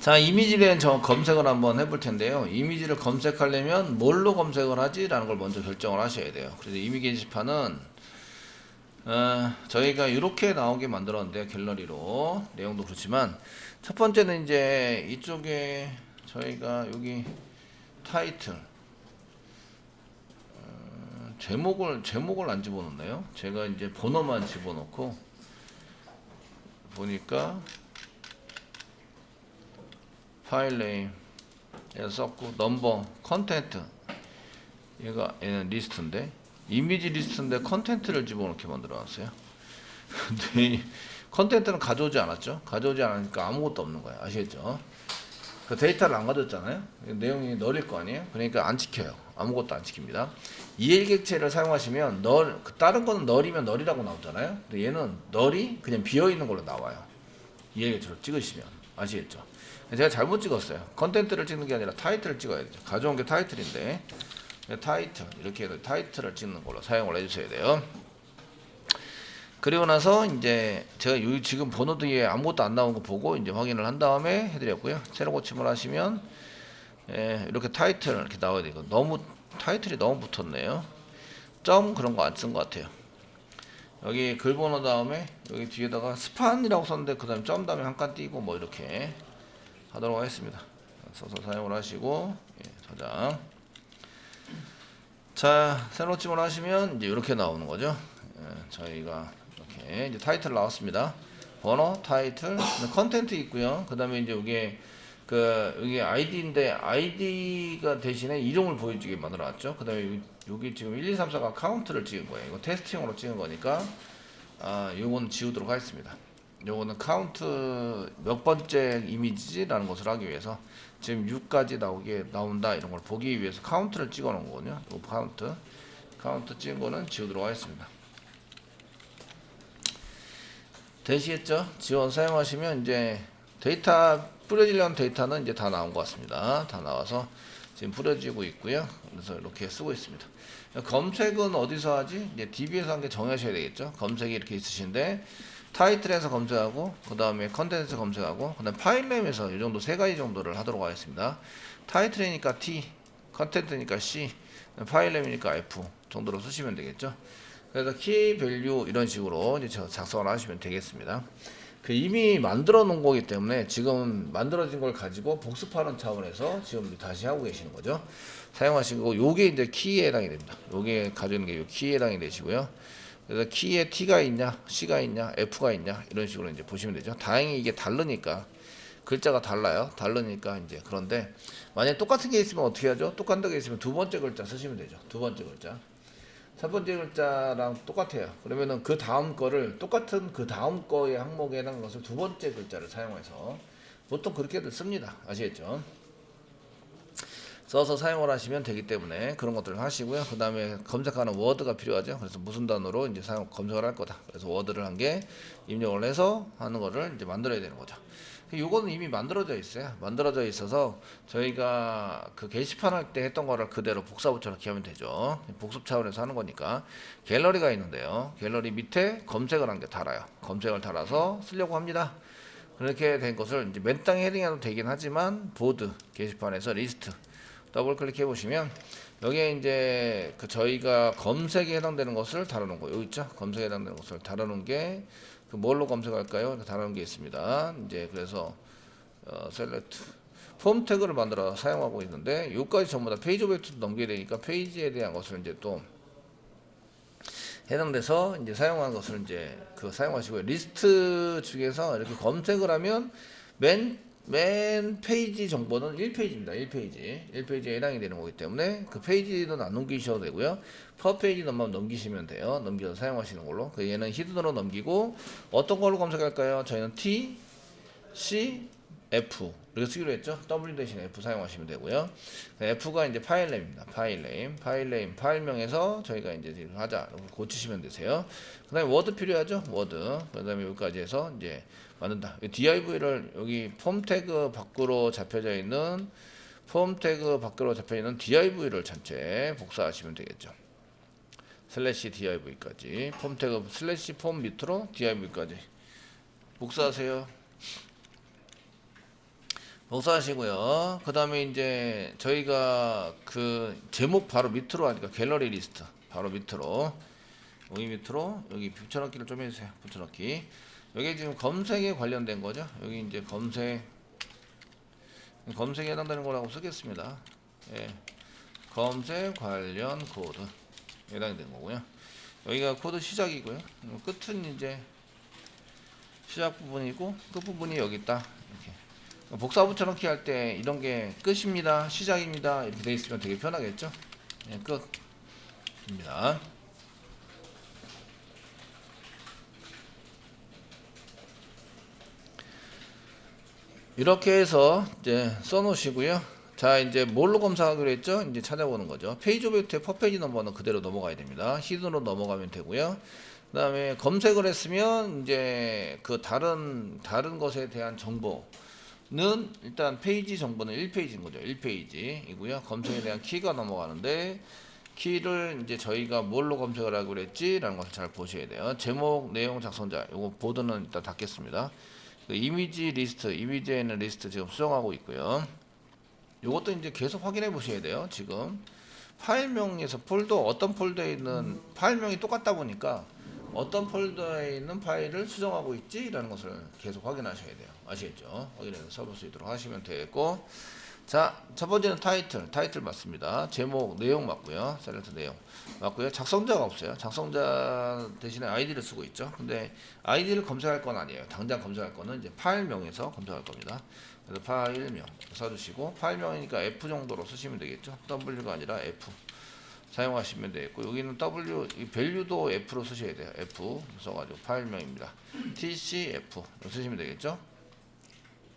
자, 이미지에 대한 검색을 한번 해볼 텐데요. 이미지를 검색하려면 뭘로 검색을 하지라는 걸 먼저 결정을 하셔야 돼요. 그래서 이미지 게시판은 저희가 이렇게 나오게 만들었는데요. 갤러리로 내용도 그렇지만 첫 번째는 이제 이쪽에 저희가 여기 타이틀 제목을 안 집어넣네요. 제가 이제 번호만 집어넣고 보니까 파일 네임에서 썼고 넘버 컨텐트 얘는 리스트인데 이미지 리스트인데 컨텐트를 집어넣게 만들어놨어요. 근데 이 컨텐트는 가져오지 않았죠. 가져오지 않으니까 아무것도 없는 거예요. 아시겠죠? 그 데이터를 안 가졌잖아요. 내용이 널일 거 아니에요. 그러니까 안 찍혀요. 아무것도 안 찍힙니다. 이해객체를 사용하시면 다른 거는 널이면 널이라고 나오잖아요. 근데 얘는 널이 그냥 비어있는 걸로 나와요. 이해객체로 찍으시면 아시겠죠? 제가 잘못 찍었어요. 컨텐트를 찍는 게 아니라 타이틀을 찍어야 되죠. 가져온 게 타이틀인데 타이틀 이렇게 해서 타이틀을 찍는 걸로 사용을 해주셔야 돼요. 그리고 나서 이제 제가 지금 번호 뒤에 아무것도 안 나온 거 보고 이제 확인을 한 다음에 해드렸고요. 새로 고침을 하시면 이렇게 타이틀 이렇게 나와야 되고 너무 타이틀이 너무 붙었네요. 점 그런 거 안 쓴 것 같아요. 여기 글 번호 다음에 여기 뒤에다가 스판이라고 썼는데 그 다음에 점 다음에 한 칸 띄고 뭐 이렇게 하도록 하겠습니다. 써서 사용을 하시고 저장. 자, 새로 찜을 하시면 이제 이렇게 나오는 거죠. 저희가 이렇게 이제 타이틀 나왔습니다. 번호, 타이틀, 컨텐트 있고요. 그 다음에 이제 여기 아이디인데 아이디가 대신에 이름을 보여주게 만들어놨죠. 그 다음에 여기 지금 1, 2, 3, 4가 카운트를 찍은 거예요. 이거 테스트용으로 찍은 거니까 요건 지우도록 하겠습니다. 요거는 카운트 몇 번째 이미지라는 것을 하기 위해서 지금 6까지 나온다 이런 걸 보기 위해서 카운트를 찍어 놓은 거거든요. 요 카운트 찍은 거는 지우도록 하겠습니다. 되시겠죠? 지원 사용하시면 이제 데이터 뿌려지려는 데이터는 이제 다 나온 것 같습니다. 다 나와서 지금 뿌려지고 있고요. 그래서 이렇게 쓰고 있습니다. 검색은 어디서 하지? 이제 DB에서 한 개 정하셔야 되겠죠. 검색이 이렇게 있으신데 타이틀에서 검색하고 그 다음에 컨텐츠 검색하고 그 다음에 파일 네임에서 이 정도 세 가지 정도를 하도록 하겠습니다. 타이틀이니까 T, 컨텐츠니까 C, 파일 네임이니까 F 정도로 쓰시면 되겠죠. 그래서 키 밸류 이런 식으로 이제 작성을 하시면 되겠습니다. 이미 만들어 놓은 거기 때문에 지금 만들어진 걸 가지고 복습하는 차원에서 지금 다시 하고 계시는 거죠. 사용하시고 요게 이제 키에 해당이 됩니다. 요게 가지는 게 요 키에 해당이 되시고요. 그래서 키에 T가 있냐, C가 있냐, F가 있냐 이런 식으로 이제 보시면 되죠. 다행히 이게 다르니까 글자가 달라요. 다르니까 이제 그런데 만약 똑같은 게 있으면 어떻게 하죠? 똑같은 게 있으면 두 번째 글자 쓰시면 되죠. 두 번째 글자. 첫 번째 글자랑 똑같아요. 그러면은 그 다음 거를 똑같은 그 다음 거의 항목에 해당하는 것을 두 번째 글자를 사용해서 보통 그렇게들 씁니다. 아시겠죠? 써서 사용을 하시면 되기 때문에 그런 것들을 하시고요. 그 다음에 검색하는 워드가 필요하죠. 그래서 무슨 단어로 이제 검색을 할 거다. 그래서 워드를 한 개 입력을 해서 하는 거를 이제 만들어야 되는 거죠. 요거는 이미 만들어져 있어요. 만들어져 있어서 저희가 그 게시판 할 때 했던 거를 그대로 복사붙여 넣기 하면 되죠. 복습 차원에서 하는 거니까 갤러리가 있는데요. 갤러리 밑에 검색을 한 개 달아요. 검색을 달아서 쓰려고 합니다. 그렇게 된 것을 이제 맨 땅에 헤딩해도 되긴 하지만 보드 게시판에서 리스트 더블 클릭해 보시면 여기에 이제 저희가 검색에 해당되는 것을 다루는 거 여기 있죠. 검색에 해당되는 것을 다루는 게 뭘로 검색할까요? 다루는 게 있습니다. 이제 그래서 셀렉트 폼 태그를 만들어 사용하고 있는데 여기까지 전부 다 페이지 오브젝트도 넘겨야 되니까 페이지에 대한 것을 이제 또 해당돼서 이제 사용하는 것을 이제 사용하시고요. 리스트 중에서 이렇게 검색을 하면 맨 페이지 정보는 1페이지입니다. 1페이지에 해당이 되는 거기 때문에 그 페이지는 안 넘기셔도 되고요. 퍼 페이지만 넘기시면 돼요. 넘겨서 사용하시는 걸로. 얘는 히든으로 넘기고 어떤 걸로 검색할까요? 저희는 T, C, F 이렇게 쓰기로 했죠. W 대신 F 사용하시면 되고요. F가 이제 파일네임입니다. 파일네임, 파일명에서 저희가 이제 하자 고치시면 되세요. 그 다음에 워드 필요하죠. 워드. 그 다음에 여기까지 해서 이제 만든다. div를 여기 폼 태그 밖으로 잡혀져 있는 div를 전체 복사하시면 되겠죠. 슬래시 div까지 폼 태그 슬래시 폼 밑으로 div까지 복사하세요. 복사하시고요. 그 다음에 이제 저희가 그 제목 바로 밑으로 하니까 갤러리 리스트 바로 밑으로 여기 붙여넣기를 좀 해주세요. 붙여넣기. 여기 지금 검색에 관련된 거죠. 여기 이제 검색에 해당되는 거라고 쓰겠습니다. 예. 검색 관련 코드 해당이 된 거고요. 여기가 코드 시작이고요. 끝은 이제 시작 부분이고 끝 부분이 여기 있다. 이렇게. 복사 붙여넣기 할 때 이런 게 끝입니다, 시작입니다 이렇게 돼 있으면 되게 편하겠죠. 예, 끝입니다. 이렇게 해서 이제 써놓으시고요. 자, 이제 뭘로 검사하기로 했죠? 이제 찾아보는 거죠. 페이지 오브젝트의 퍼페이지 넘버는 그대로 넘어가야 됩니다. 히든으로 넘어가면 되고요. 그 다음에 검색을 했으면 이제 그 다른 것에 대한 정보는 일단 페이지 정보는 1페이지인 거죠. 1페이지이고요. 검색에 대한 키가 넘어가는데 키를 이제 저희가 뭘로 검색을 하기로 했지? 라는 것을 잘 보셔야 돼요. 제목, 내용, 작성자. 요거 보드는 일단 닫겠습니다. 그 이미지 리스트, 이미지에 있는 리스트 지금 수정하고 있고요. 요것도 이제 계속 확인해 보셔야 돼요. 지금 파일명에서 폴더, 어떤 폴더에 있는 파일명이 똑같다 보니까 어떤 폴더에 있는 파일을 수정하고 있지? 라는 것을 계속 확인하셔야 돼요. 아시겠죠? 확인해서 써볼 수 있도록 하시면 되겠고, 자, 첫 번째는 타이틀 맞습니다. 제목, 내용 맞고요. 셀렉트 내용 맞고요. 작성자가 없어요. 작성자 대신에 아이디를 쓰고 있죠. 근데 아이디를 검색할 건 아니에요. 당장 검색할 거는 이제 파일명에서 검색할 겁니다. 그래서 파일명 써주시고, 파일명이니까 F 정도로 쓰시면 되겠죠. W가 아니라 F 사용하시면 되겠고, 여기는 W, 이 밸류도 F로 쓰셔야 돼요. F 써가지고 파일명입니다. TCF 쓰시면 되겠죠.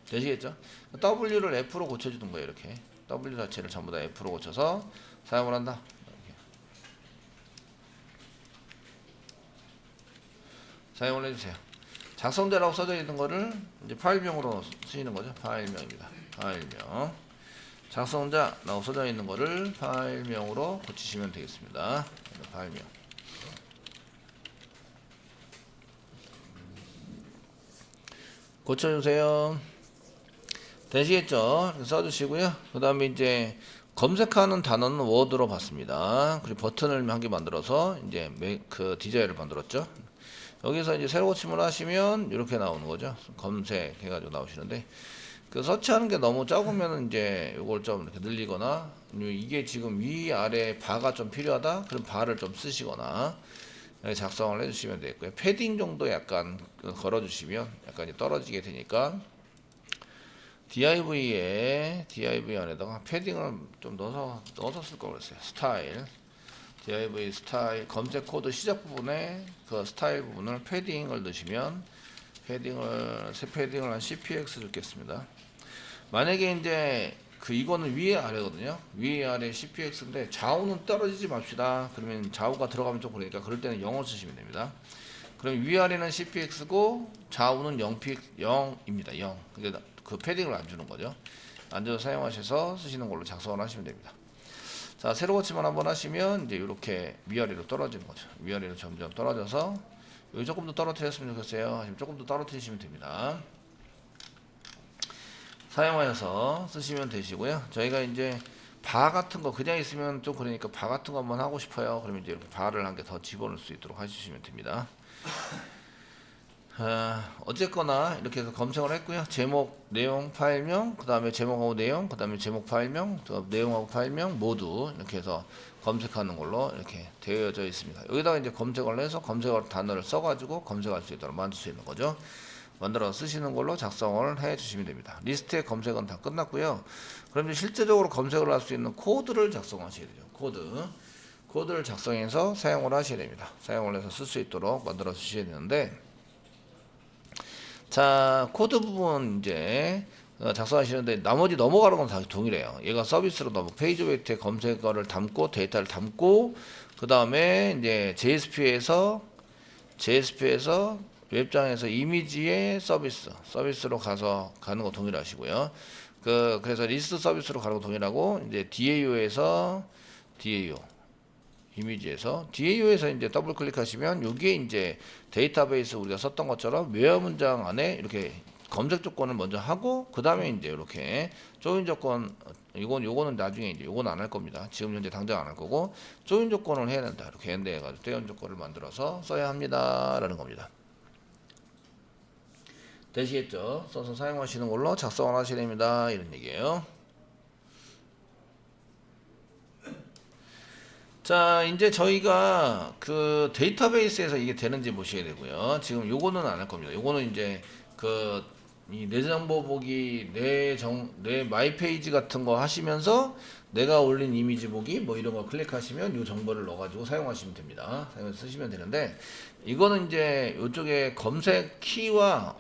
되시겠죠? W를 F로 고쳐주는 거예요. 이렇게 W 자체를 전부 다 F로 고쳐서 사용을 한다. 이렇게. 사용을 해주세요. 작성자라고 써져 있는 거를 이제 파일명으로 쓰시는 거죠. 파일명입니다. 파일명. 작성자라고 써져 있는 거를 파일명으로 고치시면 되겠습니다. 파일명. 고쳐주세요. 되시겠죠? 써주시고요. 그 다음에 이제 검색하는 단어는 워드로 봤습니다. 그리고 버튼을 한 개 만들어서 이제 그 디자인을 만들었죠. 여기서 이제 새로 고침을 하시면 이렇게 나오는 거죠. 검색해가지고 나오시는데, 그 서치하는 게 너무 적으면 이제 이걸 좀 이렇게 늘리거나, 이게 지금 위아래 바가 좀 필요하다? 그럼 바를 좀 쓰시거나 작성을 해주시면 되겠고요. 패딩 정도 약간 걸어주시면 약간 떨어지게 되니까 div 안에다가 패딩을 좀 넣어서 쓸 걸 그랬어요. 스타일, div 스타일 검색 코드 시작 부분에 그 스타일 부분을 패딩을 넣으시면 새 패딩을 한 cpx 넣겠습니다. 만약에 이제 이거는 위에 아래거든요. 위에 아래 cpx인데 좌우는 떨어지지 맙시다. 그러면 좌우가 들어가면 좀 그러니까 그럴 때는 0을 쓰시면 됩니다. 그럼 위아래는 cpx고 좌우는 0입니다. 0. 그러니까 그 패딩을 안 주는 거죠. 안 줘서 사용하셔서 쓰시는 걸로 작성을 하시면 됩니다. 자, 새로 고침을 한번 하시면 이제 이렇게 위아래로 떨어지는 거죠. 위아래로 점점 떨어져서 여기 조금 더 떨어뜨렸으면 좋겠어요. 하시면 조금 더 떨어뜨리시면 됩니다. 사용하셔서 쓰시면 되시고요. 저희가 이제 바 같은 거 그냥 있으면 좀 그러니까 바 같은 거 한번 하고 싶어요. 그러면 이제 이렇게 바를 한 개 더 집어넣을 수 있도록 해주시면 됩니다. 어쨌거나 이렇게 해서 검색을 했고요. 제목, 내용, 파일명, 그 다음에 제목하고 내용, 그 다음에 제목, 파일명, 내용하고 파일명 모두 이렇게 해서 검색하는 걸로 이렇게 되어져 있습니다. 여기다가 이제 검색을 해서 검색어 단어를 써가지고 검색할 수 있도록 만들 수 있는 거죠. 만들어 쓰시는 걸로 작성을 해 주시면 됩니다. 리스트의 검색은 다 끝났고요. 그럼 이제 실제적으로 검색을 할 수 있는 코드를 작성하셔야 되죠. 코드를 작성해서 사용을 하셔야 됩니다. 사용을 해서 쓸 수 있도록 만들어 주셔야 되는데, 자, 코드 부분 이제 작성하시는데 나머지 넘어가는 건 다 동일해요. 얘가 서비스로 페이지 오브젝트에 검색어를 담고 데이터를 담고, 그 다음에 이제 JSP에서 웹장에서 이미지의 서비스로 가는 거 동일하시고요. 그래서 리스트 서비스로 가는 거 동일하고, 이제 DAO에서 이미지에서 이제 더블 클릭하시면 여기에 이제 데이터베이스 우리가 썼던 것처럼 웨어 문장 안에 이렇게 검색 조건을 먼저 하고 그 다음에 이제 이렇게 조인 조건 요거는 나중에 이제 요건 안 할 겁니다. 지금 현재 당장 안 할 거고 조인 조건을 해야 된다. 이렇게 엔드 해가지고 조인 조건을 만들어서 써야 합니다라는 겁니다. 되시겠죠? 써서 사용하시는 걸로 작성을 하셔야 됩니다. 이런 얘기예요. 자, 이제 저희가 그 데이터베이스에서 이게 되는지 보셔야 되고요. 지금 요거는 안 할 겁니다. 요거는 이제 그 이 내 정보 보기, 내 마이 페이지 같은 거 하시면서 내가 올린 이미지 보기 뭐 이런 거 클릭하시면 요 정보를 넣어가지고 사용하시면 됩니다. 사용해서 쓰시면 되는데 이거는 이제 요쪽에 검색 키와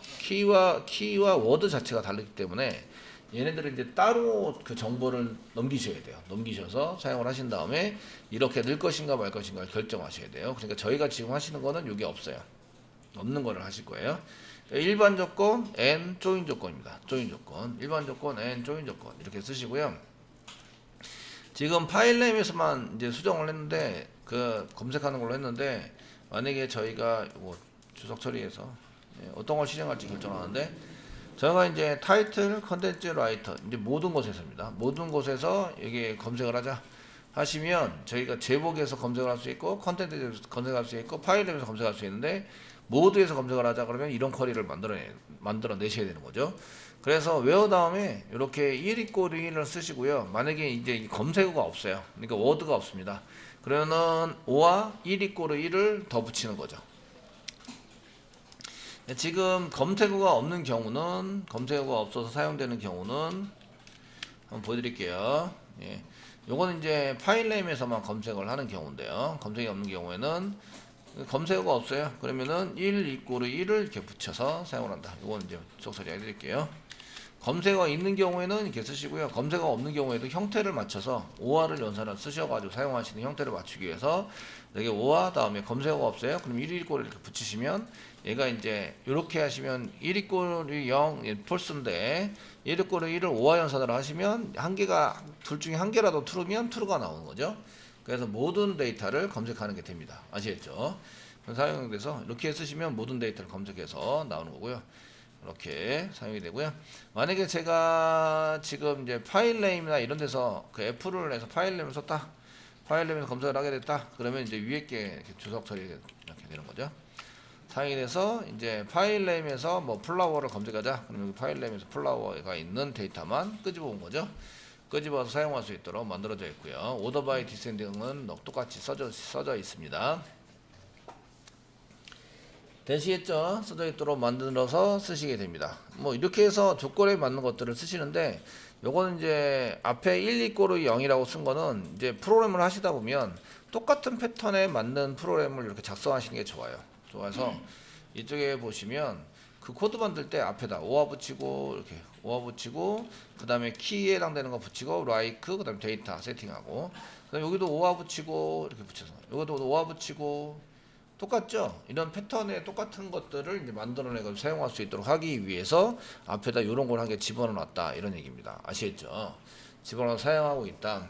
워드 자체가 다르기 때문에 얘네들은 이제 따로 그 정보를 넘기셔야 돼요. 넘기셔서 사용을 하신 다음에 이렇게 넣을 것인가 말 것인가 결정하셔야 돼요. 그러니까 저희가 지금 하시는 거는 이게 없어요. 없는 거를 하실 거예요. 일반 조건 and 조인 조건입니다. 조인 조건, 일반 조건 and 조인 조건 이렇게 쓰시고요. 지금 파일 네임에서만 이제 수정을 했는데 그 검색하는 걸로 했는데 만약에 저희가 뭐 주석 처리해서 어떤 걸 실행할지 결정하는데 저희가 이제 타이틀, 컨텐츠, 라이터 이제 모든 곳에서입니다. 모든 곳에서 여기 검색을 하자 하시면 저희가 제목에서 검색을 할 수 있고 컨텐츠에서 검색할 수 있고 파일에서 검색할 수 있는데 모두에서 검색을 하자 그러면 이런 쿼리를 만들어 내셔야 되는 거죠. 그래서 웨어 다음에 이렇게 1 = 1을 쓰시고요. 만약에 이제 검색어가 없어요. 그러니까 워드가 없습니다. 그러면은 5와 1 = 1을 더 붙이는 거죠. 지금 검색어가 없는 경우는 검색어가 없어서 사용되는 경우는 한번 보여드릴게요. 예. 요거는 이제 파일 네임에서만 검색을 하는 경우인데요. 검색이 없는 경우에는 검색어가 없어요. 그러면은 1 = 1을 이렇게 붙여서 사용을 한다. 요거는 이제 속설이 해드릴게요. 검색어 있는 경우에는 이렇게 쓰시고요. 검색어 없는 경우에도 형태를 맞춰서 OR을 연산을 쓰셔가지고 사용하시는 형태를 맞추기 위해서 여기 OR 다음에 검색어가 없어요. 그럼 1 = 1을 이렇게 붙이시면 얘가 이제 이렇게 하시면 1 = 0 폴스인데 1 = 1을 OR 연산을 하시면 한 개가 둘 중에 한 개라도 true면 true가 나오는 거죠. 그래서 모든 데이터를 검색하는 게 됩니다. 아시겠죠? 사용돼서 이렇게 쓰시면 모든 데이터를 검색해서 나오는 거고요. 이렇게 사용이 되고요. 만약에 제가 지금 이제 파일 네임이나 이런 데서 그 F를 해서 파일 네임을 썼다. 파일 네임에서 검색을 하게 됐다. 그러면 이제 위에 게 이렇게 주석 처리 이렇게 되는 거죠. 사용이 돼서 이제 파일 네임에서 뭐 플라워를 검색하자. 그러면 여기 파일 네임에서 플라워가 있는 데이터만 끄집어 온 거죠. 끄집어서 사용할 수 있도록 만들어져 있고요. 오더 바이 디센딩은 똑같이 써져 있습니다. 되시겠죠? 써져 있도록 만들어서 쓰시게 됩니다. 뭐 이렇게 해서 조건에 맞는 것들을 쓰시는데 요거는 이제 앞에 1 = 0이라고 쓴 거는 이제 프로그램을 하시다 보면 똑같은 패턴에 맞는 프로그램을 이렇게 작성하시는 게 좋아요. 좋아서 이쪽에 보시면 그 코드 만들 때 앞에다 오화 붙이고 이렇게 오화 붙이고 그 다음에 키에 해당되는 거 붙이고 like 그 다음에 데이터 세팅하고 그 다음에 여기도 오화 붙이고 이렇게 붙여서 여기도 오화 붙이고 똑같죠? 이런 패턴의 똑같은 것들을 이제 만들어내고 사용할 수 있도록 하기 위해서 앞에다 이런 걸 한 개 집어넣었다 이런 얘기입니다. 아시겠죠? 집어넣어 사용하고 있다.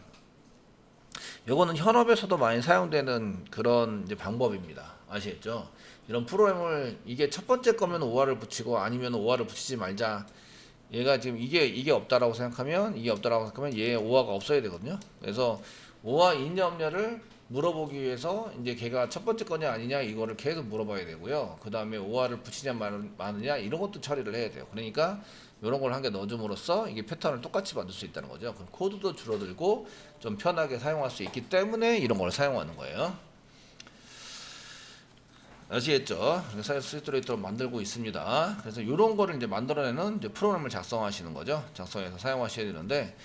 요거는 현업에서도 많이 사용되는 그런 이제 방법입니다. 아시겠죠? 이런 프로그램을 이게 첫 번째 거면 OR을 붙이고 아니면 OR을 붙이지 말자. 얘가 지금 이게 없다라고 생각하면 이게 없다라고 생각하면 얘 OR가 없어야 되거든요. 그래서 OR 있냐 없냐를 물어보기 위해서 이제 걔가 첫 번째 거냐 아니냐 이거를 계속 물어봐야 되고요. 그 다음에 OR을 붙이냐 마느냐 이런 것도 처리를 해야 돼요. 그러니까 이런 걸 한 개 넣어줌으로써 이게 패턴을 똑같이 만들 수 있다는 거죠. 그럼 코드도 줄어들고 좀 편하게 사용할 수 있기 때문에 이런 걸 사용하는 거예요. 아시겠죠? 사이트 스트레이터로 만들고 있습니다. 그래서 이런 거를 이제 만들어내는 이제 프로그램을 작성하시는 거죠. 작성해서 사용하셔야 되는데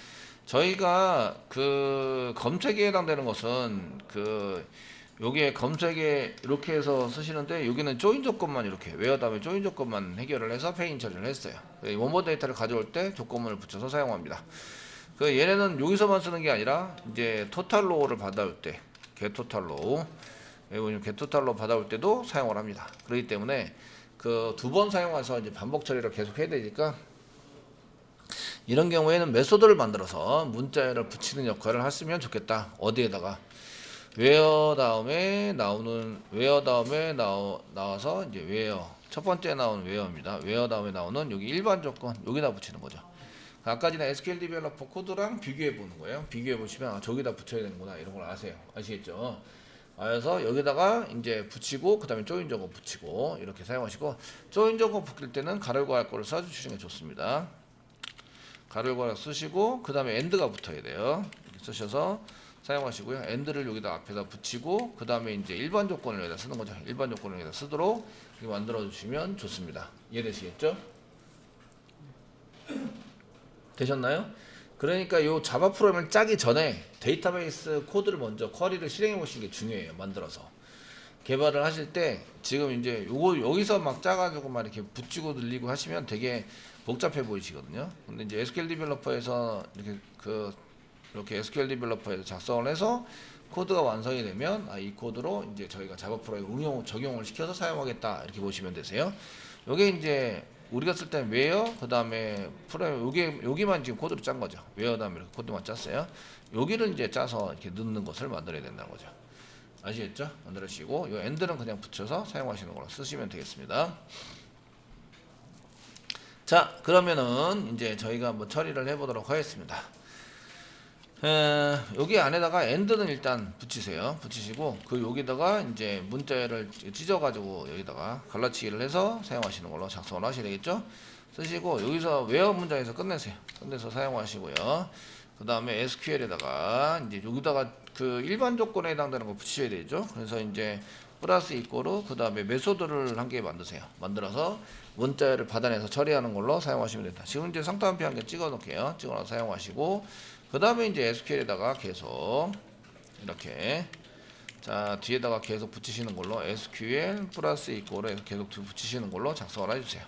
저희가 그 검색에 해당되는 것은 그 요게 검색에 이렇게 해서 쓰시는데 여기는 조인 조건만 이렇게 웨어 다음에 조인 조건만 해결을 해서 페인 처리를 했어요. 원본 데이터를 가져올 때 조건문을 붙여서 사용합니다. 그 얘네는 여기서만 쓰는 게 아니라 이제 토탈로우를 받아올 때 getTotal로우 getTotal로우 받아올 때도 사용을 합니다. 그렇기 때문에 그 두 번 사용해서 이제 반복 처리를 계속 해야 되니까 이런 경우에는 메소드를 만들어서 문자열을 붙이는 역할을 했으면 좋겠다. 어디에다가 웨어 다음에 나와서 이제 웨어 첫 번째 나온 웨어입니다. 웨어 다음에 나오는 여기 일반 조건 여기다 붙이는 거죠. 아까 전에 SQL 디벨로퍼 코드랑 비교해 보는 거예요. 비교해 보시면 아, 저기다 붙여야 되는구나 이런 걸 아세요. 아시겠죠? 그래서 여기다가 이제 붙이고 그다음에 조인 저거 붙이고 이렇게 사용하시고 조인 저거 붙일 때는 가로고 할 거를 써주시는 게 좋습니다. 가로고 쓰시고 그다음에 엔드가 붙어야 돼요. 이렇게 쓰셔서 사용하시고요. 엔드를 여기다 앞에다 붙이고 그다음에 이제 일반 조건을 여기다 쓰는 거죠. 일반 조건을 여기다 쓰도록 이렇게 만들어 주시면 좋습니다. 이해되시겠죠? 되셨나요? 그러니까 요 자바 프로그램을 짜기 전에 데이터베이스 코드를 먼저 쿼리를 실행해 보시는 게 중요해요. 만들어서 개발을 하실 때 지금 이제 요거 여기서 막 짜가지고 막 이렇게 붙이고 늘리고 하시면 되게 복잡해 보이시거든요. 근데 이제 SQL 디벨로퍼에서 이렇게 SQL 디벨로퍼에서 작성을 해서 코드가 완성이 되면 이 코드로 이제 저희가 자바 프로에 적용을 시켜서 사용하겠다 이렇게 보시면 되세요. 요게 이제 우리가 쓸 때는 웨어 그다음에 프로그램 여기만 지금 코드를 짠 거죠. 웨어 다음에 이렇게 코드만 짰어요. 여기를 이제 짜서 이렇게 넣는 것을 만들어야 된다는 거죠. 아시겠죠? 만들으시고 이 엔드는 그냥 붙여서 사용하시는 걸로 쓰시면 되겠습니다. 자, 그러면은 이제 저희가 한번 처리를 해보도록 하겠습니다. 여기 안에다가 엔드는 일단 붙이세요. 붙이시고 그 여기다가 이제 문자를 찢어가지고 여기다가 갈라치기를 해서 사용하시는 걸로 작성을 하셔야 되겠죠. 쓰시고 여기서 웨어 문장에서 끝내세요. 끝내서 사용하시고요. 그 다음에 SQL에다가 이제 여기다가 그 일반 조건에 해당되는 거 붙이셔야 되죠. 그래서 이제 플러스 이꼬르 그 다음에 메소드를 한 개 만드세요. 만들어서 문자를 받아내서 처리하는 걸로 사용하시면 된다. 지금 이제 상따옴표 한 개 찍어 놓을게요. 찍어서 사용하시고 그 다음에 이제 SQL에다가 계속 이렇게 자 뒤에다가 계속 붙이시는 걸로 SQL 플러스 이꼬르 해서 계속 붙이시는 걸로 작성을 해주세요.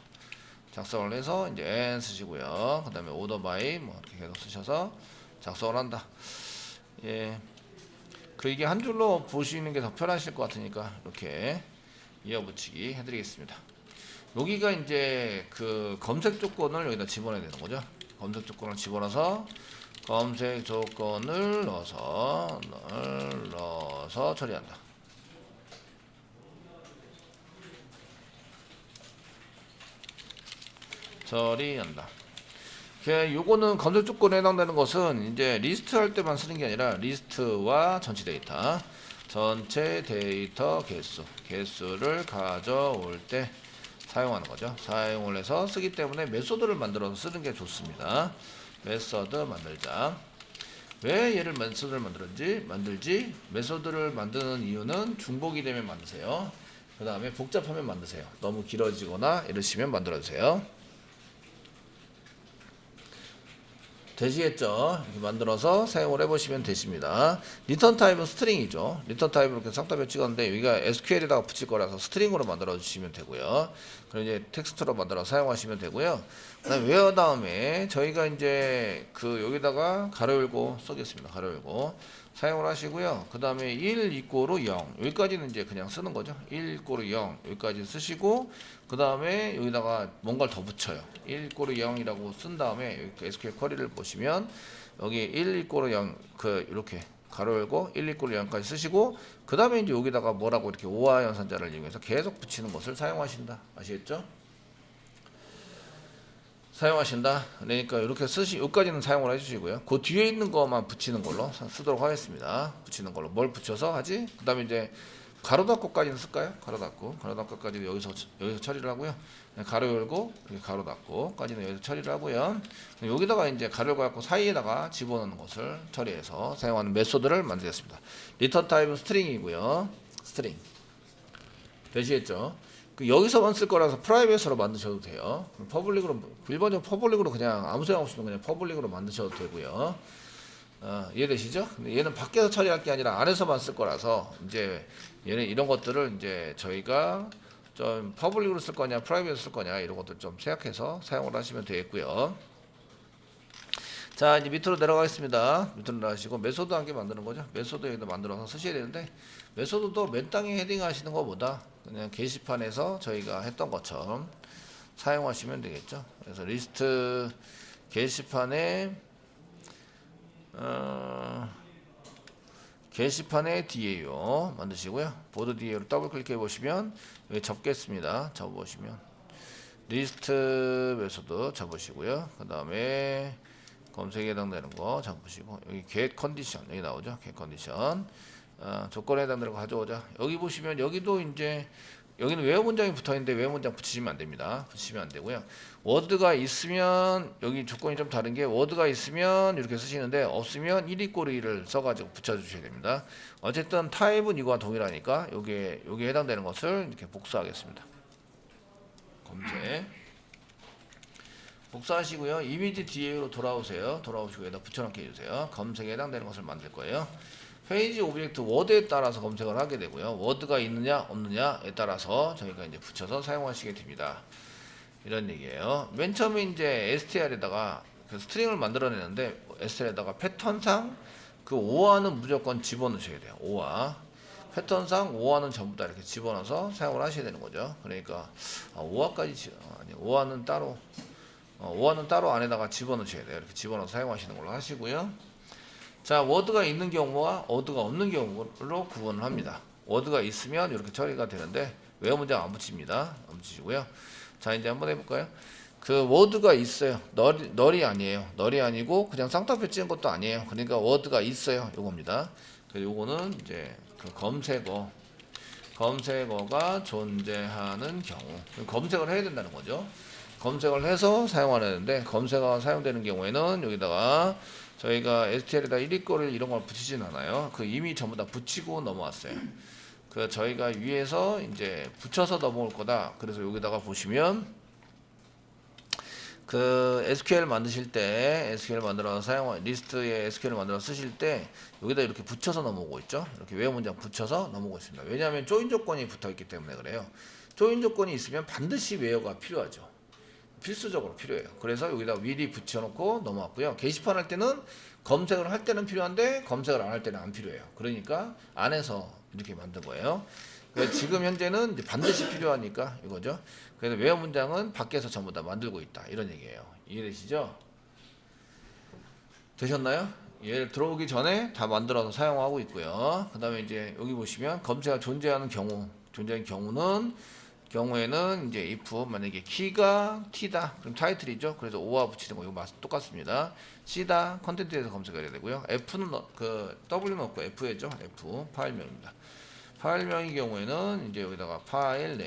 작성을 해서 이제 n 쓰시고요. 그 다음에 order by 뭐 이렇게 계속 쓰셔서 작성을 한다. 예. 이게 한 줄로 보시는 게 더 편하실 것 같으니까 이렇게 이어붙이기 해드리겠습니다. 여기가 이제 그 검색 조건을 여기다 집어넣어야 되는 거죠. 검색 조건을 집어넣어서 검색 조건을 넣어서 처리한다. 처리한다. 요거는 검색 조건에 해당되는 것은 이제 리스트 할 때만 쓰는 게 아니라 리스트와 전체 데이터 개수를 가져올 때 사용하는 거죠. 사용을 해서 쓰기 때문에 메소드를 만들어서 쓰는 게 좋습니다. 메소드 만들자. 왜 얘를 메소드를 만들지? 메소드를 만드는 이유는 중복이 되면 만드세요. 그 다음에 복잡하면 만드세요. 너무 길어지거나 이러시면 만들어주세요. 되시겠죠? 이렇게 만들어서 사용을 해보시면 되십니다. 리턴 타입은 스트링이죠. 리턴 타입을 이렇게 쌍따옴표 찍었는데 여기가 SQL에다가 붙일 거라서 스트링으로 만들어 주시면 되고요. 그럼 이제 텍스트로 만들어 사용하시면 되고요. 그다음에 웨어 다음에 저희가 이제 여기다가 가로 열고 쓰겠습니다. 가로 열고 사용을 하시고요. 그 다음에 1 이꼬르 0 여기까지는 이제 그냥 쓰는 거죠. 1 이꼬르 0 여기까지 쓰시고 그 다음에 여기다가 뭔가를 더 붙여요. 1 이꼬르 0이라고 쓴 다음에 여기 SQL 쿼리를 보시면 여기 1 이꼬르 0 이렇게 가로 열고 1 이꼬르 0까지 쓰시고 그 다음에 이제 여기다가 뭐라고 이렇게 오화 연산자를 이용해서 계속 붙이는 것을 사용하신다. 아시겠죠? 사용하신다. 그러니까 이렇게 여기까지는 사용을 해주시고요. 그 뒤에 있는 것만 붙이는 걸로 쓰도록 하겠습니다. 붙이는 걸로 뭘 붙여서 하지? 그 다음에 이제 가로 닫고까지는 쓸까요? 가로 닫고까지 여기서 처리를 하고요. 가로 열고 가로 닫고까지는 여기서 처리를 하고요. 여기다가 이제 가로 열고 사이에다가 집어넣는 것을 처리해서 사용하는 메소드를 만들겠습니다. 리턴 타입은 스트링이고요. 스트링 되시겠죠? 여기서만 쓸 거라서 프라이빗으로 만드셔도 돼요. 퍼블릭으로 일반적으로 퍼블릭으로 그냥 아무 생각 없이 그냥 퍼블릭으로 만드셔도 되고요. 이해되시죠? 근데 얘는 밖에서 처리할 게 아니라 안에서만 쓸 거라서 이제 얘는 이런 것들을 이제 저희가 좀 퍼블릭으로 쓸 거냐 프라이빗으로 쓸 거냐 이런 것들 좀 생각해서 사용을 하시면 되겠고요. 자 이제 밑으로 내려가겠습니다. 밑으로 내려가시고 메소드 한 개 만드는 거죠. 메소드 여기다 만들어서 쓰셔야 되는데 메소드도 맨 땅에 헤딩 하시는 것보다 그냥 게시판에서 저희가 했던 것처럼 사용하시면 되겠죠. 그래서 리스트 게시판에 게시판에 DAO 만드시고요. 보드 DAO를 더블 클릭해 보시면 여기 접겠습니다. 접어보시면 리스트 메소드 접으시고요. 그 다음에 검색에 해당되는 거 잡으시고 여기 get 컨디션 여기 나오죠. get 컨디션 조건에 해당되는 거 가져오자. 여기 보시면 여기도 이제 여기는 외화 문장이 붙어 있는데 외화 문장 붙이시면 안 됩니다. 붙이시면 안 되고요. 워드가 있으면 여기 조건이 좀 다른 게 워드가 있으면 이렇게 쓰시는데 없으면 1=1을 써가지고 붙여주셔야 됩니다. 어쨌든 타입은 이거와 동일하니까 여기에 해당되는 것을 이렇게 복사하겠습니다. 검색 복사하시고요. 이미지 DA로 돌아오세요. 돌아오시고 여기다 붙여넣기 해주세요. 검색에 해당되는 것을 만들 거예요. 페이지 오브젝트 워드에 따라서 검색을 하게 되고요. 워드가 있느냐 없느냐에 따라서 저희가 이제 붙여서 사용하시게 됩니다. 이런 얘기예요. 맨 처음에 이제 STR에다가 그 스트링을 만들어내는데 STR에다가 패턴상 그 5화는 무조건 집어넣으셔야 돼요. 5화 패턴상 5화는 전부 다 이렇게 집어넣어서 사용을 하셔야 되는 거죠. 그러니까 5화까지 아니 5화는 따로 5화는 따로 안에다가 집어넣으셔야 돼요. 이렇게 집어넣어서 사용하시는 걸로 하시고요. 자, 워드가 있는 경우와 워드가 없는 경우로 구분을 합니다. 워드가 있으면 이렇게 처리가 되는데 외화 문장 안 붙입니다. 안 붙이시고요. 자, 이제 한번 해볼까요? 그 워드가 있어요. 널이 아니에요. 널이 아니고 그냥 쌍따옴표 찍은 것도 아니에요. 그러니까 워드가 있어요. 요겁니다. 그래서 요거는 이제 그 검색어가 존재하는 경우 검색을 해야 된다는 거죠. 검색을 해서 사용하는데 검색어가 사용되는 경우에는 여기다가 저희가 STL에다 1위거를 이런 걸 붙이진 않아요. 그 이미 전부 다 붙이고 넘어왔어요. 그 저희가 위에서 이제 붙여서 넘어올 거다. 그래서 여기다가 보시면 그 SQL 만드실 때 SQL 만들어서 리스트에 SQL 만들어 쓰실 때 여기다 이렇게 붙여서 넘어오고 있죠. 이렇게 외화 문장 붙여서 넘어오고 있습니다. 왜냐하면 조인 조건이 붙어 있기 때문에 그래요. 조인 조건이 있으면 반드시 외화가 필요하죠. 필수적으로 필요해요. 그래서 여기다 미리 붙여놓고 넘어왔고요. 게시판 할 때는 검색을 할 때는 필요한데 검색을 안 할 때는 안 필요해요. 그러니까 안에서 이렇게 만든 거예요. 그러니까 지금 현재는 이제 반드시 필요하니까 이거죠. 그래서 외화 문장은 밖에서 전부 다 만들고 있다. 이런 얘기예요. 이해되시죠? 되셨나요? 얘를 들어오기 전에 다 만들어서 사용하고 있고요. 그 다음에 이제 여기 보시면 검색어 존재하는 경우에는 이제 if 만약에 키가 t다 그럼 타이틀이죠. 그래서 o와 붙이는 거 이거 똑같습니다. c다 컨텐츠에서 검색해야 되고요. f는 그 w 넣고 f죠. f 파일명입니다. 파일명의 경우에는 이제 여기다가 파일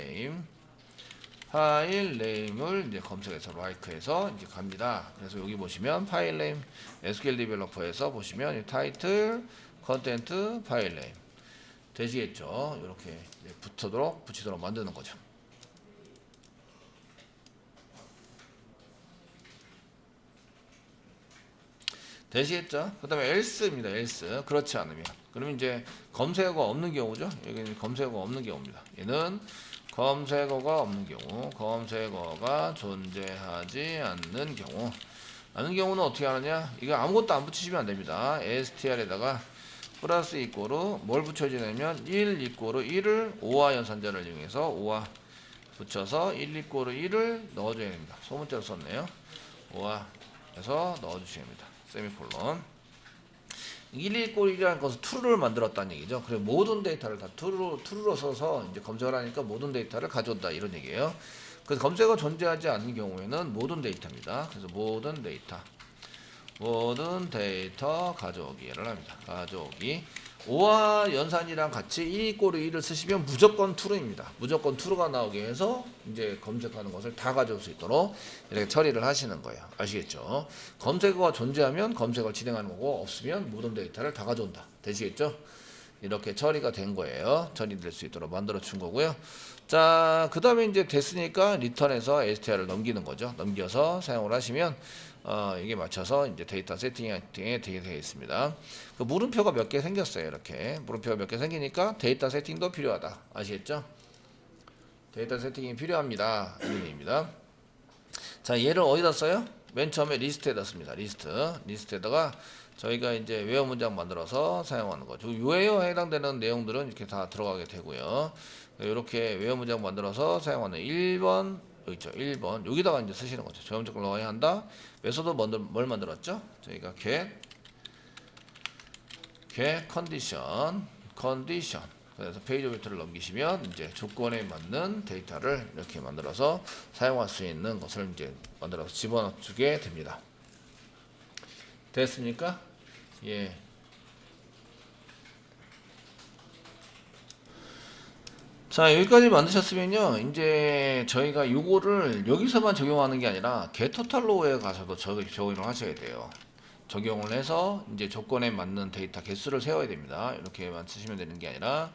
네임을 이제 검색해서 like해서 이제 갑니다. 그래서 여기 보시면 파일 네임 SQL 디벨로퍼에서 보시면 타이틀 컨텐트 파일 네임 되시겠죠. 이렇게 붙이도록 만드는 거죠. 되시겠죠? 그 다음에 else입니다. else. 그렇지 않으면. 그러면 이제 검색어가 없는 경우죠. 여기는 검색어가 없는 경우입니다. 얘는 검색어가 없는 경우, 검색어가 존재하지 않는 경우는 어떻게 하느냐? 이거 아무것도 안 붙이시면 안 됩니다. str에다가 플러스 이꼬르 뭘 붙여주냐면 1=1을 5화 연산자를 이용해서 5화 붙여서 1=1을 넣어줘야 됩니다. 소문자로 썼네요. 5화에서 넣어주셔야 됩니다. 세미콜론 119이라는 것은 true를 만들었다는 얘기죠. 그래서 모든 데이터를 다 true로 써서 이제 검색을 하니까 모든 데이터를 가져온다 이런 얘기예요. 그래서 검색어 존재하지 않는 경우에는 모든 데이터입니다. 그래서 모든 데이터 가져오기를 합니다. 가져오기 5와 연산이랑 같이 1=1을 쓰시면 무조건 true입니다. 무조건 true가 나오게 해서 이제 검색하는 것을 다 가져올 수 있도록 이렇게 처리를 하시는 거예요. 아시겠죠? 검색어가 존재하면 검색을 진행하는 거고 없으면 모든 데이터를 다 가져온다. 되시겠죠? 이렇게 처리가 된 거예요. 처리될 수 있도록 만들어 준 거고요. 자, 그 다음에 이제 됐으니까 리턴해서 STR을 넘기는 거죠. 넘겨서 사용을 하시면 이게 맞춰서 이제 데이터 세팅에 되게 되어 있습니다. 그 물음표가 몇 개 생겼어요. 이렇게 물음표가 몇 개 생기니까 데이터 세팅도 필요하다. 아시겠죠? 데이터 세팅이 필요합니다. 이런 얘기입니다. 자, 얘를 어디다 써요? 맨 처음에 리스트에다 씁니다. 리스트에다가 저희가 이제 외화 문장 만들어서 사용하는 거죠. 외화에 해당되는 내용들은 이렇게 다 들어가게 되고요. 이렇게 외화 문장 만들어서 사용하는 1번 여기 있죠. 1번 여기다가 이제 쓰시는 거죠. 저염적을 넣어야 한다. 메소드 뭘 만들었죠? 저희가 get 컨디션. 그래서 페이지 오브젝트를 넘기시면 이제 조건에 맞는 데이터를 이렇게 만들어서 사용할 수 있는 것을 이제 만들어서 집어넣게 됩니다. 됐습니까? 예. 자, 여기까지 만드셨으면요. 이제 저희가 요거를 여기서만 적용하는 게 아니라 getTotal로에 가서도 적용을 하셔야 돼요. 적용을 해서 이제 조건에 맞는 데이터 개수를 세워야 됩니다. 이렇게만 쓰시면 되는 게 아니라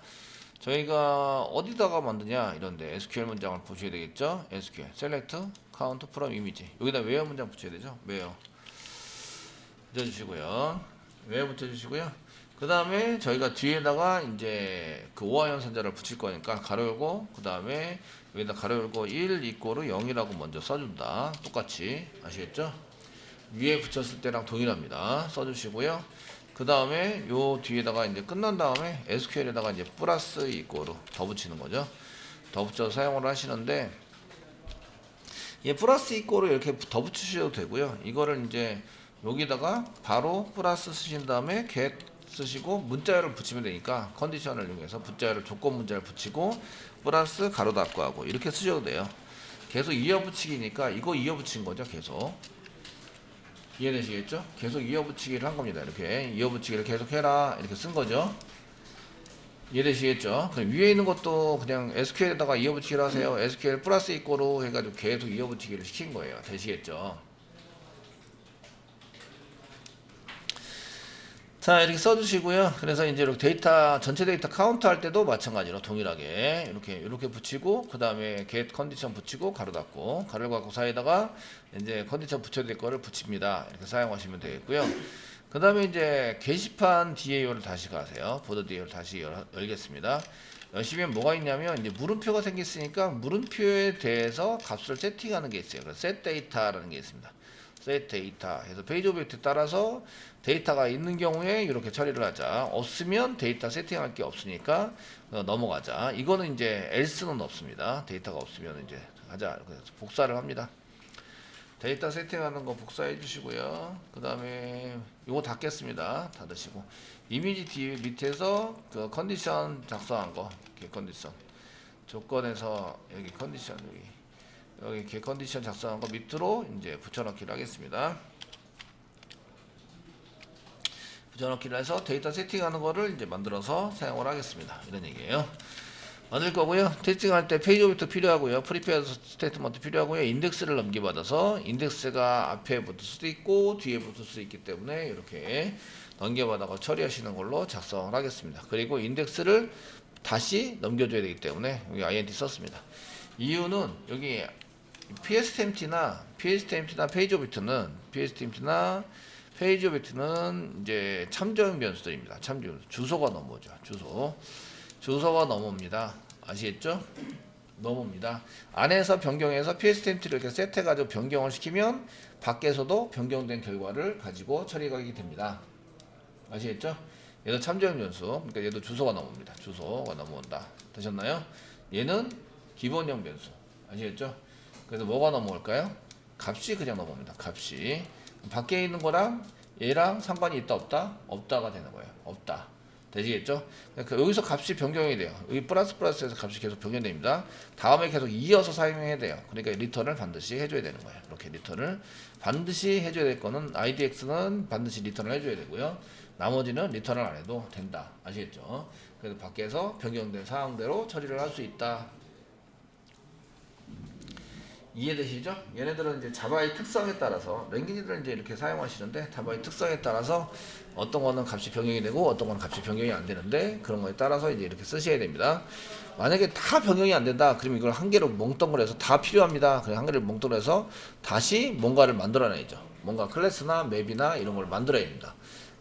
저희가 어디다가 만드냐 이런데 SQL 문장을 보셔야 되겠죠. SQL select count from image 여기다 where 문장 붙여야 되죠. where 붙여주시고요. where 붙여주시고요. 그 다음에 저희가 뒤에다가 이제 그 오화 연산자를 붙일 거니까 가로 열고 그 다음에 여기다 가로 열고 1 이꼬르 0이라고 먼저 써준다. 똑같이 아시겠죠? 위에 붙였을 때랑 동일합니다. 써주시고요. 그 다음에 요 뒤에다가 이제 끝난 다음에 SQL에다가 이제 플러스 이꼬르 더 붙이는 거죠. 더 붙여서 사용을 하시는데 예, 플러스 이꼬르 이렇게 더 붙이셔도 되고요. 이거를 이제 여기다가 바로 플러스 쓰신 다음에 get 쓰시고 문자열을 붙이면 되니까 컨디션을 이용해서 문자열을 조건 문자를 붙이고 플러스 가로 닫고 하고 이렇게 쓰셔도 돼요. 계속 이어 붙이기니까 이거 이어 붙인 거죠. 계속 이해되시겠죠? 계속 이어 붙이기를 한 겁니다. 이렇게 이어 붙이기를 계속 해라 이렇게 쓴 거죠. 이해되시겠죠? 그럼 위에 있는 것도 그냥 SQL에다가 이어 붙이기를 하세요. SQL 플러스 이꼬로 해가지고 계속 이어 붙이기를 시킨 거예요. 되시겠죠? 자, 이렇게 써주시고요. 그래서 이제 이렇게 데이터 전체 데이터 카운트 할 때도 마찬가지로 동일하게 이렇게 붙이고 그 다음에 get 컨디션 붙이고 가로 닫고 가로 닫고 사이에다가 이제 컨디션 붙여야 될 거를 붙입니다. 이렇게 사용하시면 되겠고요. 그 다음에 이제 게시판 DAO를 다시 가세요. 보드 DAO를 다시 열겠습니다. 여시면 뭐가 있냐면 이제 물음표가 생겼으니까 물음표에 대해서 값을 세팅하는 게 있어요. 그래서 set data라는 게 있습니다. set data 해서 페이지 오브젝트에 따라서 데이터가 있는 경우에 이렇게 처리를 하자. 없으면 데이터 세팅할 게 없으니까 넘어가자. 이거는 이제 else는 없습니다. 데이터가 없으면 이제 하자. 그래서 복사를 합니다. 데이터 세팅하는 거 복사해 주시고요. 그 다음에 이거 닫겠습니다. 닫으시고 이미지 뒤에 밑에서 그 컨디션 작성한 거 이렇게 컨디션 조건에서 여기 컨디션 여기 이렇게 컨디션 작성한 거 밑으로 이제 붙여넣기를 하겠습니다. 붙여넣기를 해서 데이터 세팅하는 거를 이제 만들어서 사용을 하겠습니다. 이런 얘기예요. 만들 거고요. 테스팅할 때 페이지 오브젝트 필요하고요. 프리페어 스테이트먼트 필요하고요. 인덱스를 넘겨받아서 인덱스가 앞에 붙을 수도 있고 뒤에 붙을 수 있기 때문에 이렇게 넘겨받아서 처리하시는 걸로 작성을 하겠습니다. 그리고 인덱스를 다시 넘겨줘야 되기 때문에 여기 int 썼습니다. 이유는 여기 PSTempt나 페이지 오브젝트는 이제 참조형 변수들입니다. 참조 주소가 넘어오죠. 주소가 넘어옵니다. 아시겠죠? 넘어옵니다. 안에서 변경해서 PSTempt를 이렇게 세트해가지고 변경을 시키면 밖에서도 변경된 결과를 가지고 처리하게 됩니다. 아시겠죠? 얘도 참조형 변수. 그러니까 얘도 주소가 넘어옵니다. 주소가 넘어온다. 되셨나요? 얘는 기본형 변수. 아시겠죠? 그래서 뭐가 넘어올까요? 값이 그냥 넘어옵니다. 값이. 밖에 있는 거랑 얘랑 상관이 있다 없다? 없다가 되는 거예요. 없다. 되시겠죠? 그러니까 여기서 값이 변경이 돼요. 여기 플러스에서 값이 계속 변경됩니다. 다음에 계속 이어서 사용해야 돼요. 그러니까 리턴을 반드시 해줘야 되는 거예요. 이렇게 리턴을 반드시 해줘야 될 거는 IDX는 반드시 리턴을 해줘야 되고요. 나머지는 리턴을 안 해도 된다. 아시겠죠? 그래서 밖에서 변경된 사항대로 처리를 할 수 있다. 이해되시죠? 얘네들은 이제 자바의 특성에 따라서 랭귀지들은 이제 이렇게 사용하시는데 자바의 특성에 따라서 어떤 거는 값이 변경이 되고 어떤 거는 값이 변경이 안 되는데 그런 거에 따라서 이제 이렇게 쓰셔야 됩니다. 만약에 다 변경이 안 된다 그러면 이걸 한 개로 몽덩그려서 다 필요합니다. 그냥 한 개를 몽덩그려서 다시 뭔가를 만들어내야죠. 뭔가 클래스나 맵이나 이런 걸 만들어야 됩니다.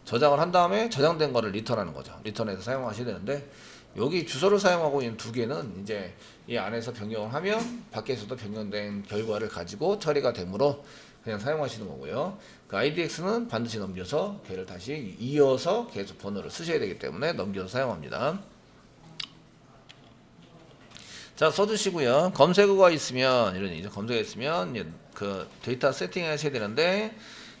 저장을 한 다음에 저장된 거를 리턴하는 거죠. 리턴해서 사용하셔야 되는데 여기 주소를 사용하고 있는 두 개는 이제 이 안에서 변경을 하면 밖에서도 변경된 결과를 가지고 처리가 되므로 그냥 사용하시는 거고요. 그 IDX는 반드시 넘겨서 걔를 다시 이어서 계속 번호를 쓰셔야 되기 때문에 넘겨서 사용합니다. 자, 써주시고요. 검색어가 있으면 이런 얘기죠. 검색어 있으면 그 데이터 세팅하셔야 되는데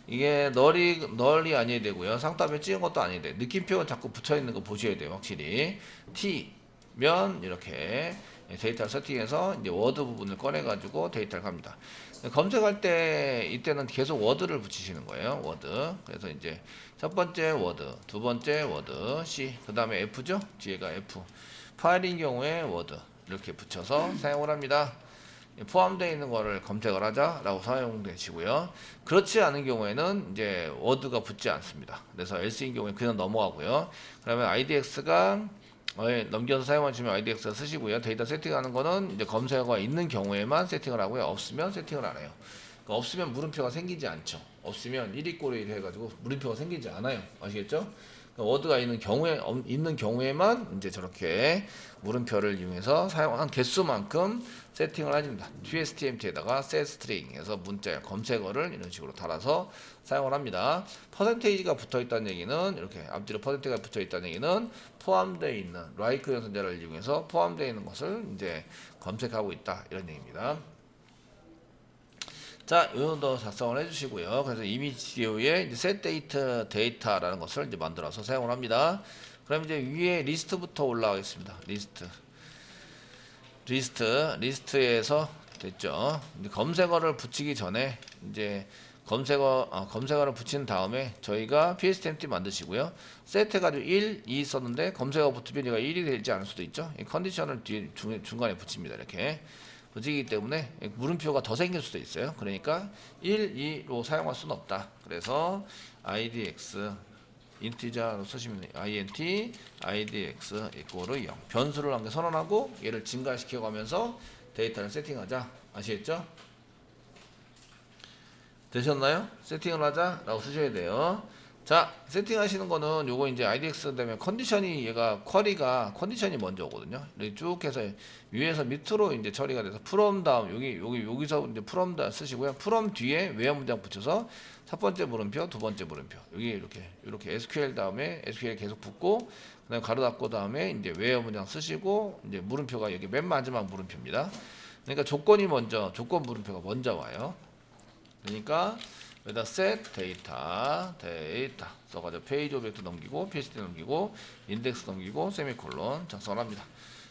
이게 널이 아니어야 되고요. 상따에 찍은 것도 아니어야 돼. 느낌표가 자꾸 붙어 있는 거 보셔야 돼요. 확실히. T면 이렇게 데이터를 세팅해서 이제 워드 부분을 꺼내 가지고 데이터를 갑니다. 검색할 때 이때는 계속 워드를 붙이시는 거예요. 워드. 그래서 이제 첫 번째 워드, 두 번째 워드 C, 그 다음에 F죠. 뒤에가 F. 파일인 경우에 워드 이렇게 붙여서 사용을 합니다. 포함되어 있는 거를 검색을 하자라고 사용되시고요. 그렇지 않은 경우에는 이제 워드가 붙지 않습니다. 그래서 else인 경우에 그냥 넘어가고요. 그러면 IDX가 넘겨서 사용하시면 IDX 쓰시고요. 데이터 세팅하는 거는 이제 검색어가 있는 경우에만 세팅을 하고요. 없으면 세팅을 안 해요. 그러니까 없으면 물음표가 생기지 않죠. 없으면 1위 꼴 1위 해가지고 물음표가 생기지 않아요. 아시겠죠? 그러니까 워드가 있는 경우에만 이제 저렇게 물음표를 이용해서 사용한 개수만큼 세팅을 해줍니다. GSTMT에다가 setString에서 문자 검색어를 이런 식으로 달아서 사용을 합니다. 퍼센테이지가 붙어 있다는 얘기는 이렇게 앞뒤로 퍼센테이지가 붙어 있다는 얘기는 포함되어 있는 like 연산자를 이용해서 포함되어 있는 것을 이제 검색하고 있다 이런 얘기입니다. 자, 이 정도 작성을 해주시고요. 그래서 이미지에 이제 set data라는 것을 이제 만들어서 사용을 합니다. 그럼 이제 위에 리스트부터 올라가겠습니다. 리스트에서 됐죠. 이제 검색어를 붙이기 전에 이제 검색어를 붙인 다음에 저희가 PSTMT 만드시고요. set 해가지고 1, 2 썼는데 검색어 붙으면 얘가 1이 되지 않을 수도 있죠. 이 컨디션을 뒤에 중간에 붙입니다. 이렇게. 붙이기 때문에 물음표가 더 생길 수도 있어요. 그러니까 1, 2로 사용할 수는 없다. 그래서 IDX 인티저로 쓰시면 int idx 이꼬르 0 변수를 한 개 선언하고 얘를 증가시켜 가면서 데이터를 세팅하자. 아시겠죠? 되셨나요? 세팅을 하자 라고 쓰셔야 돼요. 자, 세팅하시는 거는 요거 이제 IDX 되면 컨디션이 얘가 쿼리가 컨디션이 먼저 오거든요. 이렇게 쭉 해서 위에서 밑으로 이제 처리가 돼서 from 다음 여기서 이제 from 다 쓰시고요. from 뒤에 외화 문장 붙여서 첫 번째 물음표, 두 번째 물음표. 여기 이렇게 SQL 다음에 SQL 계속 붙고 그다음에 가로 닫고 다음에 이제 외화 문장 쓰시고 이제 물음표가 여기 맨 마지막 물음표입니다. 그러니까 조건 물음표가 먼저 와요. 그러니까 여기다 set 데이터 써가지고 페이지 오브젝트 넘기고 PST 넘기고 인덱스 넘기고 세미콜론 작성을 합니다.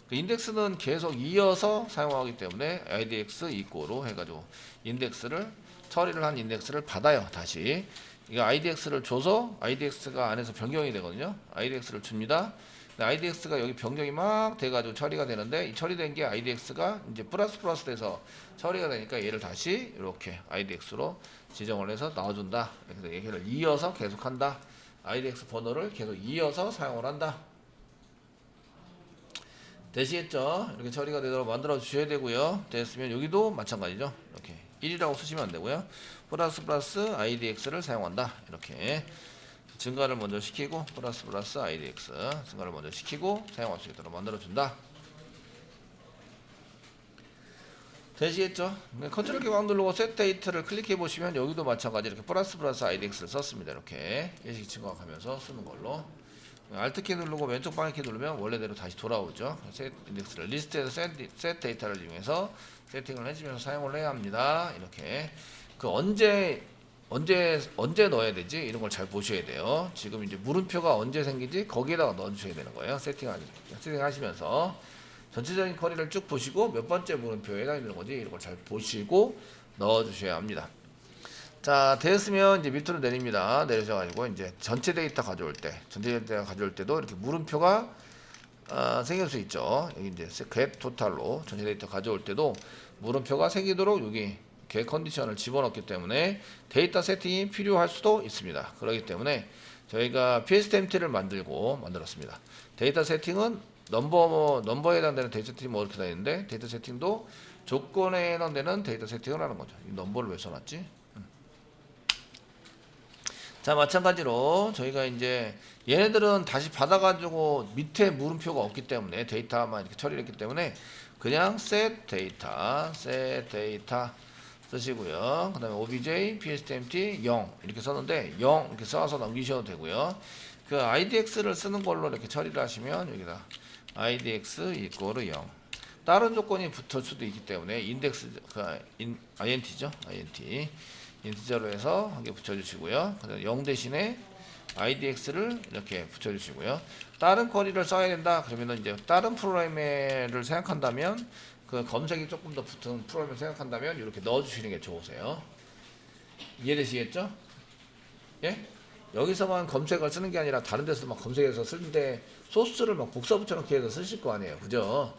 그 인덱스는 계속 이어서 사용하기 때문에 IDX 이꼬로 해가지고 인덱스를 처리를 한 인덱스를 받아요. 다시 이거 IDX를 줘서 IDX가 안에서 변경이 되거든요. IDX를 줍니다. IDX가 여기 변경이 막 돼가지고 처리가 되는데 이 처리된 게 IDX가 이제 플러스 돼서 처리가 되니까 얘를 다시 이렇게 IDX로 지정을 해서 나와준다. 그래서 얘를 이어서 계속한다. IDX 번호를 계속 이어서 사용을 한다. 되시겠죠? 이렇게 처리가 되도록 만들어 주셔야 되고요. 됐으면 여기도 마찬가지죠. 이렇게 1이라고 쓰시면 안 되고요. 플러스 IDX를 사용한다. 이렇게 증가를 먼저 시키고 플러스 IDX 증가를 먼저 시키고 사용할 수 있도록 만들어준다. 되시겠죠? 컨트롤 키 꽉 누르고 set date를 클릭해 보시면 여기도 마찬가지 이렇게 플러스 IDX를 썼습니다. 이렇게 예식 증가하면서 쓰는 걸로 Alt 키 누르고 왼쪽 방향 키 누르면 원래대로 다시 돌아오죠. set 인덱스를 리스트에서 set 데이터를 이용해서 세팅을 해주면서 사용을 해야 합니다. 이렇게 그 언제 넣어야 되지? 이런 걸 잘 보셔야 돼요. 지금 이제 물음표가 언제 생기지? 거기에다가 넣어주셔야 되는 거예요. 세팅하시면서 전체적인 쿼리를 쭉 보시고 몇 번째 물음표에 해당되는 건지 이런 걸 잘 보시고 넣어주셔야 합니다. 자, 됐으면 이제 밑으로 내립니다. 내려셔가지고 이제 전체 데이터 가져올 때도 이렇게 물음표가 생길 수 있죠. 여기 이제 get total로 전체 데이터 가져올 때도 물음표가 생기도록 여기 get 컨디션을 집어넣기 때문에 데이터 세팅이 필요할 수도 있습니다. 그렇기 때문에 저희가 PSTMT를 만들었습니다. 데이터 세팅은 넘버에 해당되는 데이터 세팅이 뭐 이렇게 다 있는데 데이터 세팅도 조건에 해당되는 데이터 세팅을 하는 거죠. 이 넘버를 왜 써놨지? 자, 마찬가지로 저희가 이제 얘네들은 다시 받아가지고 밑에 물음표가 없기 때문에 데이터만 이렇게 처리를 했기 때문에 그냥 set 데이터 쓰시고요. 그 다음에 obj pstmt 0 이렇게 썼는데 0 이렇게 써서 넘기셔도 되고요. 그 idx를 쓰는 걸로 이렇게 처리를 하시면 여기다 idx 이꼬르 0 다른 조건이 붙을 수도 있기 때문에 인덱스 int죠. 인티저로 해서 한 개 붙여주시고요. 그다음 0 대신에 idx를 이렇게 붙여주시고요. 다른 쿼리를 써야 된다. 그러면은 이제 다른 프로그램을 생각한다면 그 검색이 조금 더 붙은 프로그램을 생각한다면 이렇게 넣어주시는 게 좋으세요. 이해되시겠죠? 예? 여기서만 검색을 쓰는 게 아니라 다른 데서 막 검색해서 쓰는데 소스를 막 복사 붙여놓기 해서 쓰실 거 아니에요. 그죠?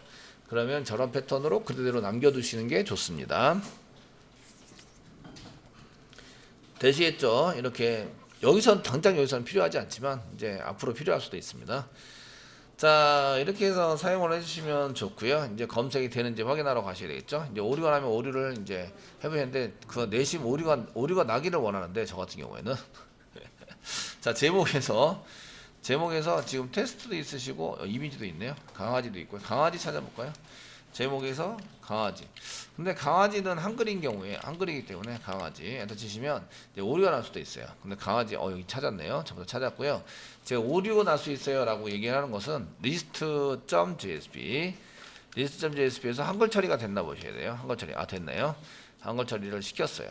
그러면 저런 패턴으로 그대로 남겨두시는 게 좋습니다. 되시겠죠? 이렇게 당장 여기서는 필요하지 않지만 이제 앞으로 필요할 수도 있습니다. 자, 이렇게 해서 사용을 해주시면 좋고요. 이제 검색이 되는지 확인하러 가셔야 되겠죠. 이제 오류가 나면 오류를 이제 해보셨는데 그 내심 오류가 나기를 원하는데 저 같은 경우에는 자, 제목에서 지금 테스트도 있으시고 이미지도 있네요. 강아지도 있고요. 강아지 찾아볼까요? 제목에서 강아지. 근데 강아지는 한글인 경우에 한글이기 때문에 강아지 엔터 치시면 이제 오류가 날 수도 있어요. 근데 강아지 여기 찾았네요. 저부터 찾았고요. 제가 오류가 날 수 있어요라고 얘기하는 것은 list.jsp에서 한글 처리가 됐나 보셔야 돼요. 한글 처리 됐나요? 한글 처리를 시켰어요.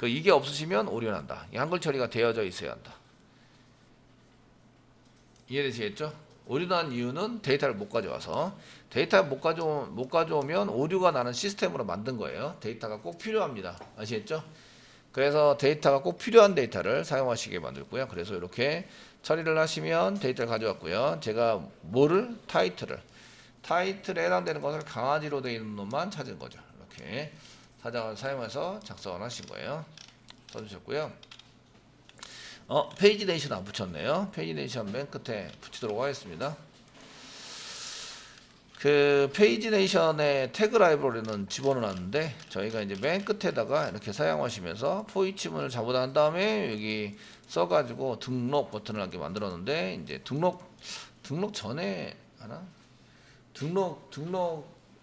이게 없으시면 오류 난다. 이 한글 처리가 되어져 있어야 한다. 이해되시겠죠? 오류 난 이유는 데이터를 못 가져와서 데이터를 못 가져오면 오류가 나는 시스템으로 만든 거예요. 데이터가 꼭 필요합니다. 아시겠죠? 그래서 데이터가 꼭 필요한 데이터를 사용하시게 만들고요. 그래서 이렇게 처리를 하시면 데이터를 가져왔고요. 제가 타이틀에 해당되는 것을 강아지로 되어 있는 놈만 찾은 거죠. 이렇게 사용해서 작성을 하신 거예요. 써주셨고요. 페이지 네이션 안 붙였네요. 페이지 네이션 맨 끝에 붙이도록 하겠습니다. 페이지 네이션의 태그 라이브러리는 집어넣었는데 저희가 이제 맨 끝에다가 이렇게 사용하시면서 포이치문을 잡아다 한 다음에 여기 써가지고 등록 버튼을 이렇게 만들었는데 이제 등록 전에 하나? 등록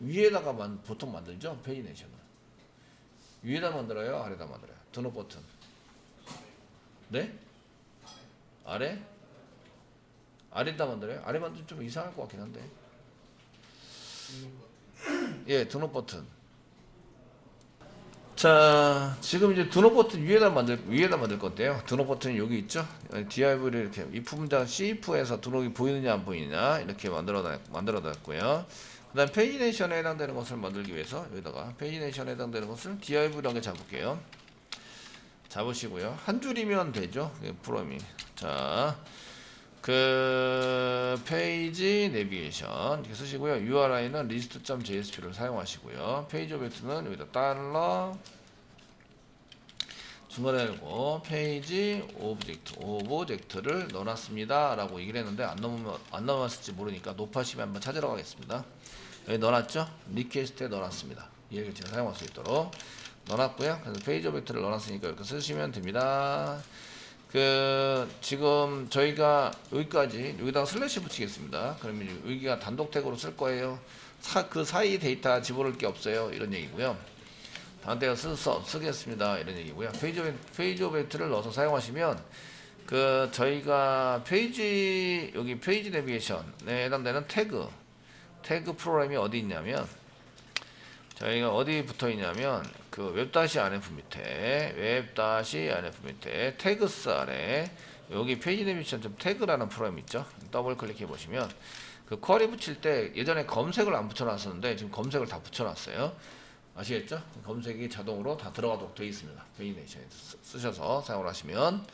위에다가 보통 만들죠. 페이지 네이션은 위에다 만들어요, 아래다 만들어요. 등록 버튼. 네? 아래다 만들어요? 아래 만들면 좀 이상할 것 같긴 한데. 예, 등록 버튼. 자, 지금 이제 등록 버튼 위에다 만들 건데요. 등록 버튼이 여기 있죠? div를 이렇게 if 문장 cif에서 등록이 보이느냐 안 보이느냐 이렇게 만들어놨고요. 그 다음 페이지네이션에 해당되는 것을 만들기 위해서 여기다가 페이지네이션에 해당되는 것을 div라고 잡을게요. 잡으시고요. 한 줄이면 되죠. 프로그램이. 자, 페이지 내비게이션 이렇게 쓰시고요. URI는 list.jsp를 사용하시고요. 페이지 오브젝트는 여기다 달러 중간에 열고 페이지 오브젝트를 넣어놨습니다 라고 얘기를 했는데 안 넣어놨을지 모르니까 높아시면 한번 찾으러 가겠습니다. 여기 넣어놨죠? 리퀘스트에 넣어놨습니다. 이 얘기를 제가 사용할 수 있도록 넣어놨고요. 그래서 페이지 오브젝트를 넣어놨으니까 이렇게 쓰시면 됩니다. 지금 저희가 여기다가 슬래시 붙이겠습니다. 그러면 여기가 단독 태그로 쓸 거예요. 그 사이 데이터 집어넣을 게 없어요. 이런 얘기고요. 다음 때가 쓰겠습니다. 이런 얘기고요. 페이지 오브젝트를 넣어서 사용하시면 저희가 여기 페이지 내비게이션에 해당되는 태그 프로그램이 어디 있냐면 저희가 어디 붙어 있냐면 웹-rf 밑에 태그스 아래 여기 페이지 내비게이션 태그라는 프로그램 있죠. 더블 클릭해 보시면 쿼리 붙일 때 예전에 검색을 안 붙여놨었는데 지금 검색을 다 붙여놨어요. 아시겠죠? 검색이 자동으로 다 들어가도록 되어 있습니다. 페이지 내비게이션에 쓰셔서 사용을 하시면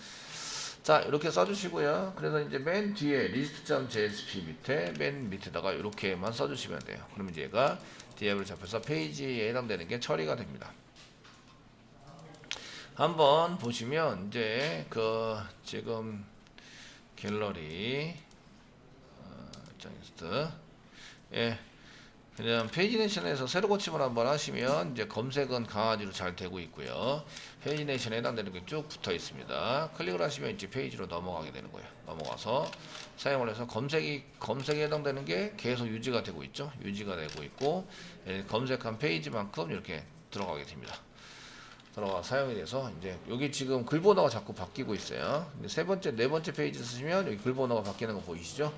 자 이렇게 써주시고요. 그래서 이제 맨 뒤에 list.jsp 맨 밑에다가 이렇게만 써주시면 돼요. 그러면 이제 얘가 div를 잡혀서 페이지에 해당되는 게 처리가 됩니다. 한번 보시면 이제 지금 갤러리 리스트 그냥 페이지네이션에서 새로 고침을 한번 하시면 이제 검색은 강아지로 잘 되고 있고요. 페이지네이션에 해당되는 게 쭉 붙어 있습니다. 클릭을 하시면 이제 페이지로 넘어가게 되는 거예요. 넘어가서 사용을 해서 검색에 해당되는 게 계속 유지가 되고 있죠. 유지가 되고 있고 검색한 페이지만큼 이렇게 들어가게 됩니다. 들어가 사용이 돼서 이제 여기 지금 글 번호가 자꾸 바뀌고 있어요. 네 번째 페이지 쓰시면 여기 글 번호가 바뀌는 거 보이시죠?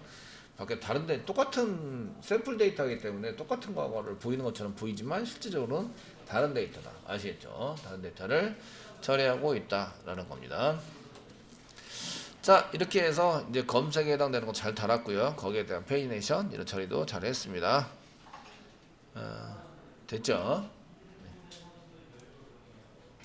다른데 똑같은 샘플 데이터이기 때문에 똑같은 거를 보이는 것처럼 보이지만 실질적으로는 다른 데이터다. 아시겠죠? 다른 데이터를 처리하고 있다라는 겁니다. 자, 이렇게 해서 이제 검색에 해당되는 거 잘 달았고요. 거기에 대한 페이지네이션 이런 처리도 잘 했습니다. 됐죠?